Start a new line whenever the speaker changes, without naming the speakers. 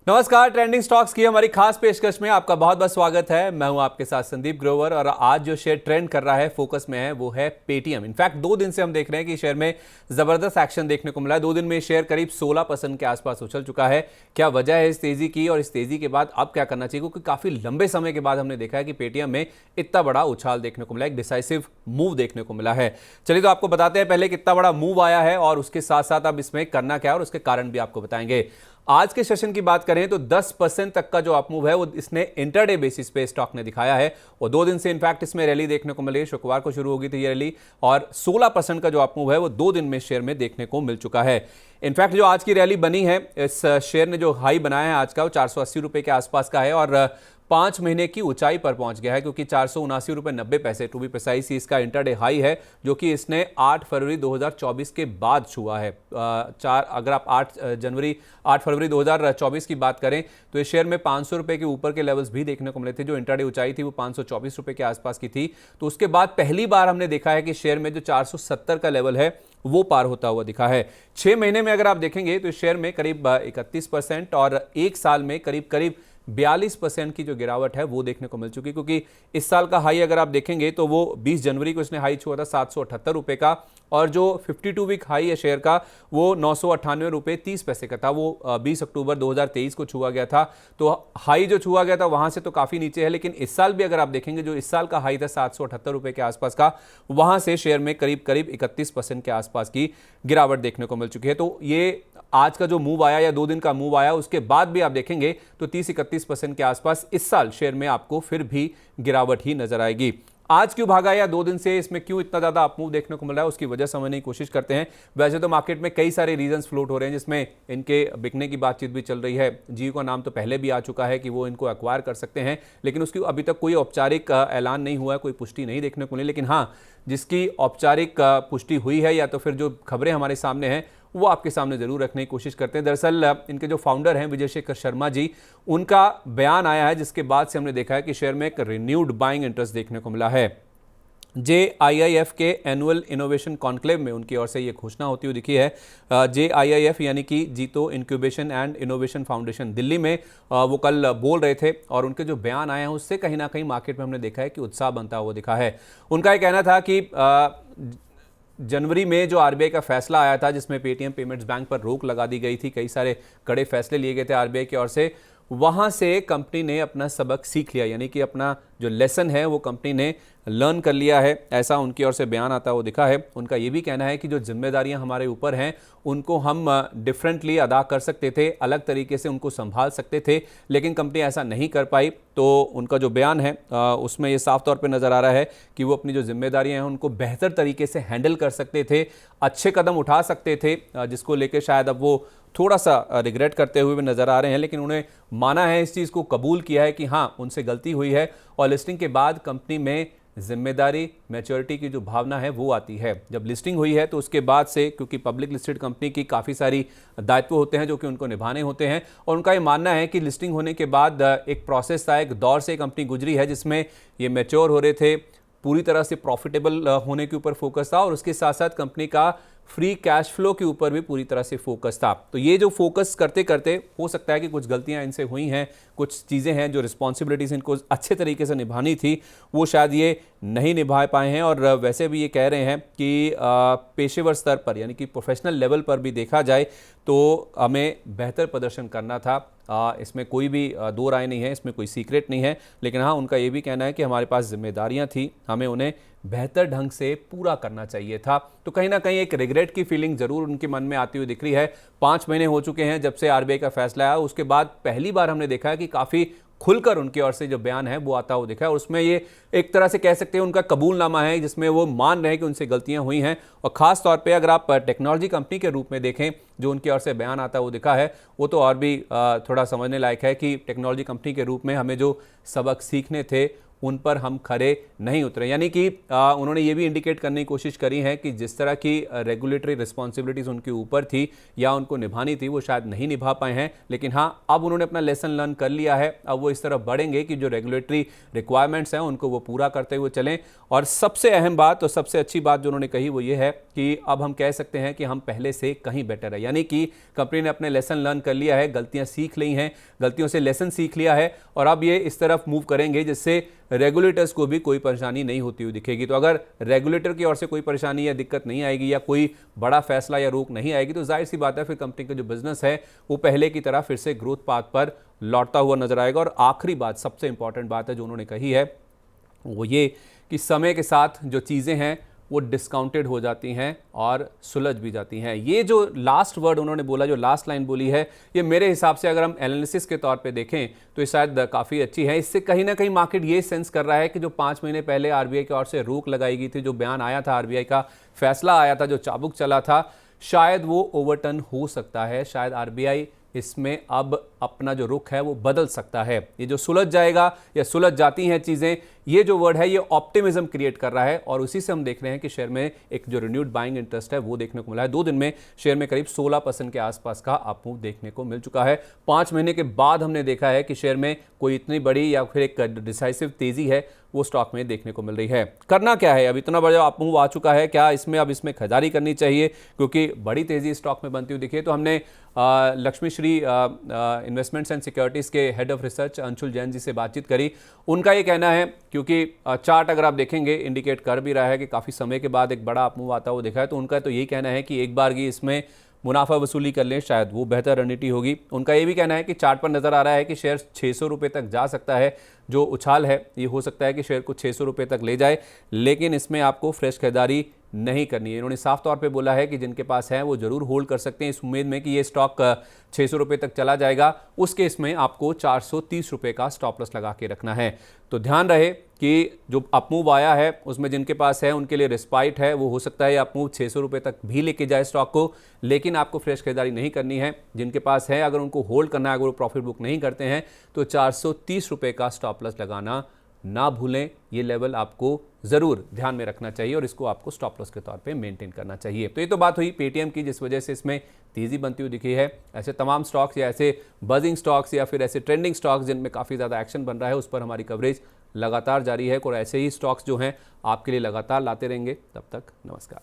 नमस्कार, trending stocks की हमारी खास पेशकश में आपका बहुत बहुत स्वागत है। मैं हूं आपके साथ संदीप ग्रोवर और आज जो शेयर ट्रेंड कर रहा है, फोकस में है, वो है पेटीएम। इनफैक्ट 2 दिन से हम देख रहे हैं कि शेयर में जबरदस्त एक्शन देखने को मिला है। 2 दिन में शेयर करीब 16% के आसपास उछल चुका है। क्या वजह है इस तेजी की और इस तेजी के बाद अब क्या करना चाहिए, क्योंकि काफी लंबे समय के बाद हमने देखा है कि पेटीएम में इतना बड़ा उछाल देखने को मिला, एक डिसाइसिव मूव देखने को मिला है। चलिए तो आपको बताते हैं पहले कितना बड़ा मूव आया है और उसके साथ साथ अब इसमें करना क्या है और उसके कारण भी आपको बताएंगे। आज के सेशन की बात करें तो 10% तक का जो अपमूव है वो इसने इंटरडे बेसिस पे स्टॉक ने दिखाया है और 2 दिन से इनफैक्ट इसमें रैली देखने को मिली है। शुक्रवार को शुरू होगी थी ये रैली और 16% का जो अपमूव है वो 2 दिन में शेयर में देखने को मिल चुका है। इनफैक्ट जो आज की रैली बनी है, इस शेयर ने जो हाई बनाया है आज का वो 480 रुपए के आसपास का है और 5 महीने की ऊंचाई पर पहुंच गया है, क्योंकि 479 रुपए 90 पैसे टू बी प्रिसाइज इसका इंटरडे हाई है, जो कि इसने 8 फरवरी 2024 के बाद छुआ है। अगर आप 8 फरवरी 2024 की बात करें तो इस शेयर में 500 रुपए के ऊपर के लेवल्स भी देखने को मिले थे। जो इंटरडे ऊंचाई थी वो 524 रुपए के आसपास की थी। तो उसके बाद पहली बार हमने देखा है कि शेयर में जो 470 का लेवल है वो पार होता हुआ दिखा है। 6 महीने में अगर आप देखेंगे तो इस शेयर में करीब 31% और 1 साल में करीब 42% की जो गिरावट है वो देखने को मिल चुकी, क्योंकि इस साल का हाई अगर आप देखेंगे तो वो 20 जनवरी को इसने हाई छुआ था 778 रुपए का और जो 52 वीक हाई है शेयर का वो 998 रुपए 30 पैसे का था। वो 20 अक्टूबर 2023 को छुआ गया था। तो हाई जो छुआ गया था वहां से तो काफी नीचे है, लेकिन इस साल भी अगर आप देखेंगे जो इस साल का हाई था 778 रुपए के आसपास का, वहां से शेयर में करीब 31% के आसपास की गिरावट देखने को मिल चुकी है। तो ये आज का जो मूव आया या 2 दिन का मूव आया उसके बाद भी आप देखेंगे तो 30-31% के आसपास इस साल शेयर में आपको फिर भी गिरावट ही नजर आएगी। आज क्यों भागा या 2 दिन से इसमें क्यों इतना ज्यादा अपमूव देखने को मिल रहा है, उसकी वजह समझने की कोशिश करते हैं। वैसे तो मार्केट में कई सारे रीजंस फ्लोट हो रहे हैं, जिसमें इनके बिकने की बातचीत भी चल रही है। जियो का नाम तो पहले भी आ चुका है कि वो इनको एक्वायर कर सकते हैं, लेकिन उसकी अभी तक कोई औपचारिक ऐलान नहीं हुआ है, कोई पुष्टि नहीं देखने को मिली। लेकिन हाँ, जिसकी औपचारिक पुष्टि हुई है या तो फिर जो खबरें हमारे सामने हैं वो आपके सामने जरूर रखने की कोशिश करते हैं। दरअसल इनके जो फाउंडर हैं विजय शेखर शर्मा जी, उनका बयान आया है जिसके बाद से हमने देखा है कि शेयर में एक रिन्यूड बाइंग इंटरेस्ट देखने को मिला है। JIIF के एनुअल इनोवेशन कॉन्क्लेव में उनकी ओर से ये घोषणा होती हुई दिखी है। JIIF यानी कि जीतो incubation and innovation foundation, Delhi में वो कल बोल रहे थे और उनके जो बयान आए हैं उससे कहीं ना कहीं मार्केट में हमने देखा है कि उत्साह बनता हुआ दिखा है। उनका ये कहना था कि जनवरी में जो RBI का फैसला आया था जिसमें पेटीएम पेमेंट्स बैंक पर रोक लगा दी गई थी, कई सारे कड़े फैसले लिए गए थे RBI की ओर से, वहां से कंपनी ने अपना सबक सीख लिया, यानी कि अपना जो लेसन है वो कंपनी ने लर्न कर लिया है, ऐसा उनकी ओर से बयान आता हुआ दिखा है। उनका ये भी कहना है कि जो जिम्मेदारियां हमारे ऊपर हैं उनको हम डिफरेंटली अदा कर सकते थे, अलग तरीके से उनको संभाल सकते थे, लेकिन कंपनी ऐसा नहीं कर पाई। तो उनका जो बयान है उसमें ये साफ तौर पे नज़र आ रहा है कि वो अपनी जो जिम्मेदारियां हैं उनको बेहतर तरीके से हैंडल कर सकते थे, अच्छे कदम उठा सकते थे, जिसको लेकर शायद अब वो थोड़ा सा रिग्रेट करते हुए भी नजर आ रहे हैं। लेकिन उन्हें माना है, इस चीज़ को कबूल किया है कि हाँ उनसे गलती हुई है और लिस्टिंग के बाद कंपनी में जिम्मेदारी, मैच्योरिटी की जो भावना है वो आती है। जब लिस्टिंग हुई है तो उसके बाद से, क्योंकि पब्लिक लिस्टेड कंपनी की काफ़ी सारी दायित्व होते हैं जो कि उनको निभाने होते हैं, और उनका ये मानना है कि लिस्टिंग होने के बाद एक प्रोसेस था, एक दौर से कंपनी गुजरी है जिसमें ये मैच्योर हो रहे थे, पूरी तरह से प्रॉफिटेबल होने के ऊपर फोकस था और उसके साथ साथ कंपनी का फ्री कैश फ्लो के ऊपर भी पूरी तरह से फोकस था। तो ये जो फोकस करते करते हो सकता है कि कुछ गलतियां इनसे हुई हैं, कुछ चीज़ें हैं जो रिस्पॉन्सिबिलिटीज इनको अच्छे तरीके से निभानी थी वो शायद ये नहीं निभा पाए हैं। और वैसे भी ये कह रहे हैं कि पेशेवर स्तर पर यानी कि प्रोफेशनल लेवल पर भी देखा जाए तो हमें बेहतर प्रदर्शन करना था, इसमें कोई भी दो राय नहीं है, इसमें कोई सीक्रेट नहीं है। लेकिन हाँ, उनका ये भी कहना है कि हमारे पास जिम्मेदारियां थी, हमें उन्हें बेहतर ढंग से पूरा करना चाहिए था। तो कहीं ना कहीं एक रिग्रेट की फीलिंग जरूर उनके मन में आती हुई दिख रही है। 5 महीने हो चुके हैं जब से RBI का फैसला आया, उसके बाद पहली बार हमने देखा है कि काफ़ी खुलकर उनकी ओर से जो बयान है वो आता हुआ दिखा है और उसमें ये एक तरह से कह सकते हैं उनका कबूलनामा है, जिसमें वो मान रहे हैं कि उनसे गलतियां हुई हैं। और खास तौर पे अगर आप टेक्नोलॉजी कंपनी के रूप में देखें, जो उनकी ओर से बयान आता हुआ दिखा है वो तो और भी थोड़ा समझने लायक है कि टेक्नोलॉजी कंपनी के रूप में हमें जो सबक सीखने थे उन पर हम खरे नहीं उतरे। यानी कि उन्होंने ये भी इंडिकेट करने की कोशिश करी है कि जिस तरह की रेगुलेटरी रिस्पॉन्सिबिलिटीज़ उनके ऊपर थी या उनको निभानी थी वो शायद नहीं निभा पाए हैं, लेकिन हाँ, अब उन्होंने अपना लेसन लर्न कर लिया है। अब वो इस तरफ बढ़ेंगे कि जो रेगुलेटरी रिक्वायरमेंट्स हैं उनको वो पूरा करते हुए चलें। और सबसे अहम बात और सबसे अच्छी बात जो उन्होंने कही वो ये है कि अब हम कह सकते हैं कि हम पहले से कहीं बेटर है। यानी कि कंपनी ने अपने लेसन लर्न कर लिया है, गलतियां सीख ली हैं, गलतियों से लेसन सीख लिया है और अब ये इस तरफ मूव करेंगे जिससे रेगुलेटर्स को भी कोई परेशानी नहीं होती हुई दिखेगी। तो अगर रेगुलेटर की ओर से कोई परेशानी या दिक्कत नहीं आएगी या कोई बड़ा फैसला या रोक नहीं आएगी तो जाहिर सी बात है फिर कंपनी का जो बिजनेस है वो पहले की तरह फिर से ग्रोथ पाथ पर लौटता हुआ नजर आएगा। और आखिरी बात, सबसे इंपॉर्टेंट बात है जो उन्होंने कही है वो ये कि समय के साथ जो चीज़ें हैं वो डिस्काउंटेड हो जाती हैं और सुलझ भी जाती हैं। ये जो लास्ट वर्ड उन्होंने बोला, जो लास्ट लाइन बोली है, ये मेरे हिसाब से अगर हम एनालिसिस के तौर पे देखें तो ये शायद काफ़ी अच्छी है। इससे कहीं ना कहीं मार्केट ये सेंस कर रहा है कि जो 5 महीने पहले आरबीआई की ओर से रोक लगाई गई थी, जो बयान आया था, आरबीआई का फैसला आया था, जो चाबुक चला था, शायद वो ओवरटर्न हो सकता है। शायद आरबीआई इसमें अब अपना जो रुख है वो बदल सकता है। ये जो सुलझ जाएगा या सुलझ जाती हैं चीज़ें, ये जो वर्ड है ये ऑप्टिमिज्म क्रिएट कर रहा है और उसी से हम देख रहे हैं कि शेयर में एक जो रिन्यूड बाइंग इंटरेस्ट है वो देखने को मिला है। 2 दिन में शेयर में करीब 16% के आसपास का अपमूव देखने को मिल चुका है। 5 महीने के बाद हमने देखा है कि शेयर में कोई इतनी बड़ी या फिर एक डिसाइसिव तेजी है वो स्टॉक में देखने को मिल रही है। करना क्या है, अब इतना बड़ा अपमूव आ चुका है, क्या इसमें अब इसमें खरीदारी करनी चाहिए क्योंकि बड़ी तेजी स्टॉक में बनती हुई दिखी है। तो हमने Lakshmi Shri investments and securities के head of research Anshul Jain ji से बातचीत करी। उनका ये कहना है, क्योंकि चार्ट अगर आप देखेंगे इंडिकेट कर भी रहा है कि काफ़ी समय के बाद एक बड़ा अपमूव आता हुआ दिखा है, तो उनका तो यही कहना है कि एक बार की इसमें मुनाफा वसूली कर लें, शायद वो बेहतर रणनीति होगी। उनका ये भी कहना है कि चार्ट पर नज़र आ रहा है कि शेयर 600 रुपये तक जा सकता है। जो उछाल है ये हो सकता है कि शेयर को 600 रुपये तक ले जाए, लेकिन इसमें आपको फ्रेश खरीदारी नहीं करनी है। इन्होंने साफ तौर पे बोला है कि जिनके पास है वो जरूर होल्ड कर सकते हैं इस उम्मीद में कि ये स्टॉक 600 रुपये तक चला जाएगा। उस केस में आपको 430 रुपये का स्टॉप लॉस लगा के रखना है। तो ध्यान रहे कि जो अपमूव आया है उसमें जिनके पास है उनके लिए रिस्पाइट है, वो हो सकता है अपमूव 600 रुपये तक भी लेके जाए स्टॉक को, लेकिन आपको फ्रेश खरीदारी नहीं करनी है। जिनके पास है अगर उनको होल्ड करना है, अगर वो प्रॉफिट बुक नहीं करते हैं तो 430 रुपये का स्टॉप लॉस लगाना ना भूलें। ये लेवल आपको ज़रूर ध्यान में रखना चाहिए और इसको आपको स्टॉप लॉस के तौर पे मेंटेन करना चाहिए। तो ये तो बात हुई पेटीएम की, जिस वजह से इसमें तेज़ी बनती हुई दिखी है। ऐसे तमाम स्टॉक्स या ऐसे बजिंग स्टॉक्स या फिर ऐसे ट्रेंडिंग स्टॉक्स जिनमें काफ़ी ज़्यादा एक्शन बन रहा है उस पर हमारी कवरेज लगातार जारी है और ऐसे ही स्टॉक्स जो हैं आपके लिए लगातार लाते रहेंगे। तब तक नमस्कार।